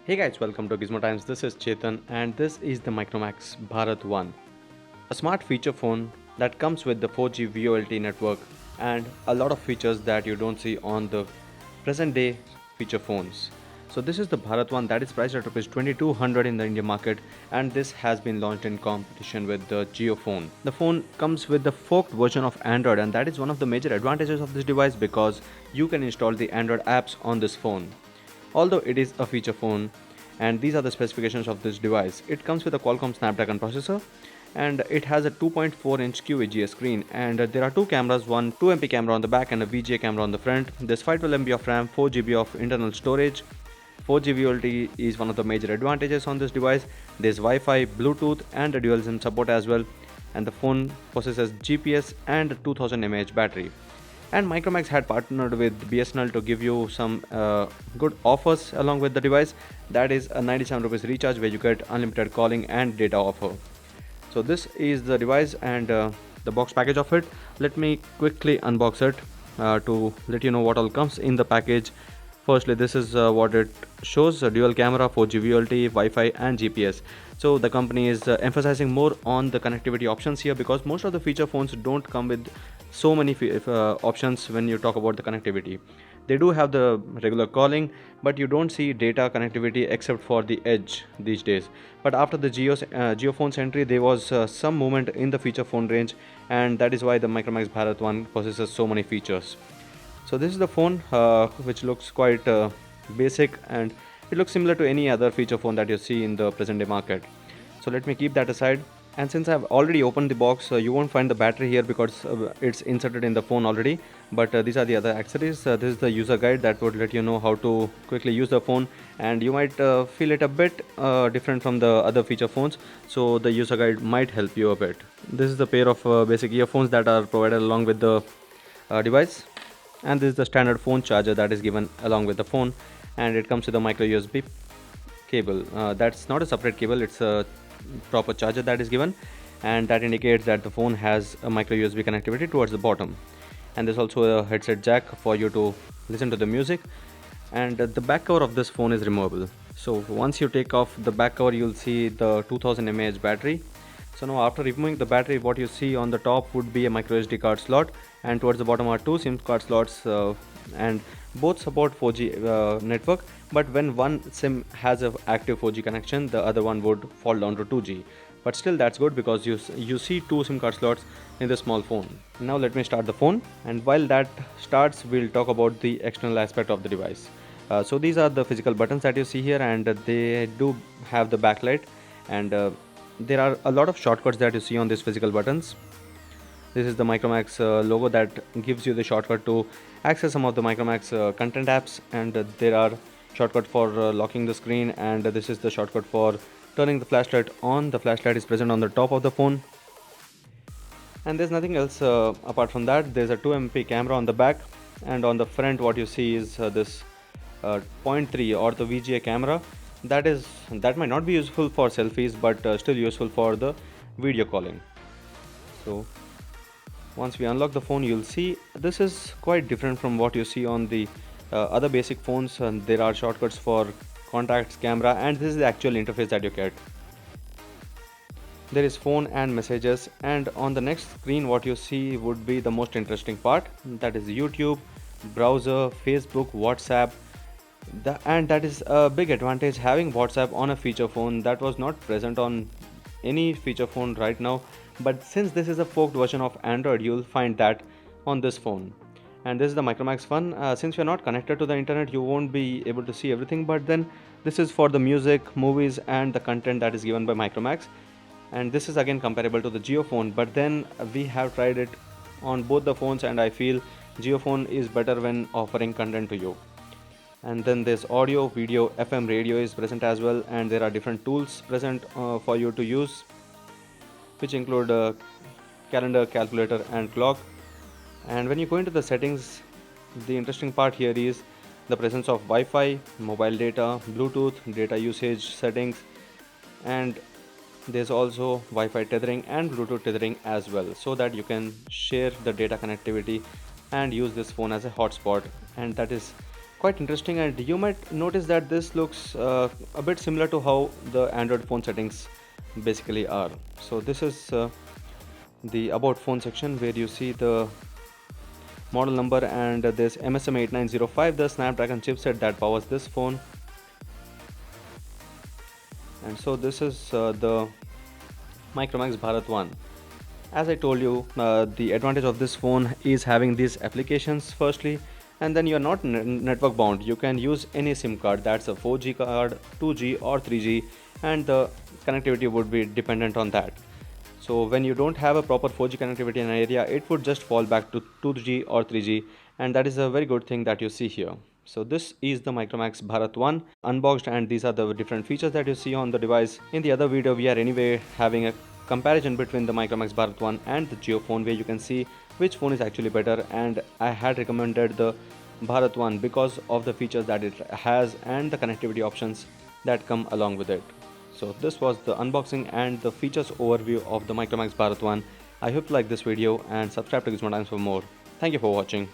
Hey guys, welcome to Gizmo Times. This is Chetan and this is the Micromax Bharat 1, a smart feature phone that comes with the 4G VoLTE network and a lot of features that you don't see on the present day feature phones. So this is the Bharat 1 that is priced at rupees 2200 in the Indian market, and this has been launched in competition with the Geo phone. The phone comes with the forked version of Android, and that is one of the major advantages of this device because you can install the Android apps on this phone. Although it is a feature phone, and these are the specifications of this device. It comes with a Qualcomm Snapdragon processor, and it has a 2.4-inch QHD screen, and there are two cameras, one 2MP camera on the back and a VGA camera on the front. There's 512 MB of RAM, 4 GB of internal storage. 4G VoLTE is one of the major advantages on this device. There's Wi-Fi, Bluetooth and a dual SIM support as well, and the phone possesses GPS and a 2000 mAh battery. And Micromax had partnered with BSNL to give you some good offers along with the device. That is a 97 rupees recharge where you get unlimited calling and data offer. So this is the device and the box package of it. Let me quickly unbox it to let you know what all comes in the package. Firstly, this is what it shows: a dual camera, 4G VLT, Wi-Fi and GPS. So the company is emphasizing more on the connectivity options here because most of the feature phones don't come with so many options when you talk about the connectivity. They do have the regular calling, but you don't see data connectivity except for the edge these days. But after the Geophone's entry, there was some movement in the feature phone range, and that is why the Micromax Bharat 1 possesses so many features. So this is the phone which looks quite basic, and it looks similar to any other feature phone that you see in the present day market. So let me keep that aside. And since I've already opened the box, you won't find the battery here because it's inserted in the phone already. But these are the other accessories. This is the user guide that would let you know how to quickly use the phone, and you might feel it a bit different from the other feature phones. So the user guide might help you a bit. This is the pair of basic earphones that are provided along with the device, and this is the standard phone charger that is given along with the phone, and it comes with a micro USB cable. That's not a separate cable, it's a proper charger that is given, and that indicates that the phone has a micro USB connectivity towards the bottom. And there's also a headset jack for you to listen to the music, and the back cover of this phone is removable. So once you take off the back cover, you'll see the 2000 mAh battery. So now after removing the battery, what you see on the top would be a micro SD card slot, and towards the bottom are two SIM card slots, and both support 4G network. But when one SIM has a active 4G connection, the other one would fall down to 2G. But still that's good because you see two SIM card slots in the small phone. Now let me start the phone, and while that starts, we'll talk about the external aspect of the device. So these are the physical buttons that you see here, and they do have the backlight, and there are a lot of shortcuts that you see on these physical buttons. This is the Micromax logo that gives you the shortcut to access some of the Micromax content apps, and there are shortcut for locking the screen, and this is the shortcut for turning the flashlight on. The flashlight is present on the top of the phone, and there's nothing else apart from that. There's a 2MP camera on the back, and on the front what you see is this point 0.3 or the VGA camera. That might not be useful for selfies, but still useful for the video calling. So once we unlock the phone, you'll see this is quite different from what you see on the other basic phones, and there are shortcuts for contacts, camera, and this is the actual interface that you get. There is phone and messages, and on the next screen what you see would be the most interesting part, that is YouTube, browser, Facebook, WhatsApp. And that is a big advantage, having WhatsApp on a feature phone that was not present on any feature phone right now. But since this is a forked version of Android, you'll find that on this phone. And this is the Micromax one. Since you're not connected to the internet, you won't be able to see everything, but then this is for the music, movies and the content that is given by Micromax. And this is again comparable to the Geophone, but then we have tried it on both the phones, and I feel Geophone is better when offering content to you. And then there's audio, video, FM radio is present as well, and there are different tools present for you to use, which include calendar, calculator and clock. And when you go into the settings, the interesting part here is the presence of Wi-Fi, mobile data, Bluetooth, data usage settings, and there's also Wi-Fi tethering and Bluetooth tethering as well, so that you can share the data connectivity and use this phone as a hotspot. And that is quite interesting, and you might notice that this looks a bit similar to how the Android phone settings basically are. So this is the about phone section where you see the model number and this MSM8905, the Snapdragon chipset that powers this phone. And so this is the Micromax Bharat 1. As I told you, the advantage of this phone is having these applications firstly, and then you're not network bound. You can use any SIM card, that's a 4G card, 2G or 3G, and the connectivity would be dependent on that. So when you don't have a proper 4G connectivity in an area, it would just fall back to 2G or 3G, and that is a very good thing that you see here. So this is the Micromax Bharat 1 unboxed, and these are the different features that you see on the device. In the other video, we are anyway having a comparison between the Micromax Bharat 1 and the JioPhone, where you can see which phone is actually better, and I had recommended the Bharat 1 because of the features that it has and the connectivity options that come along with it. So this was the unboxing and the features overview of the Micromax Bharat 1. I hope you like this video and subscribe to Gizmo Times for more. Thank you for watching.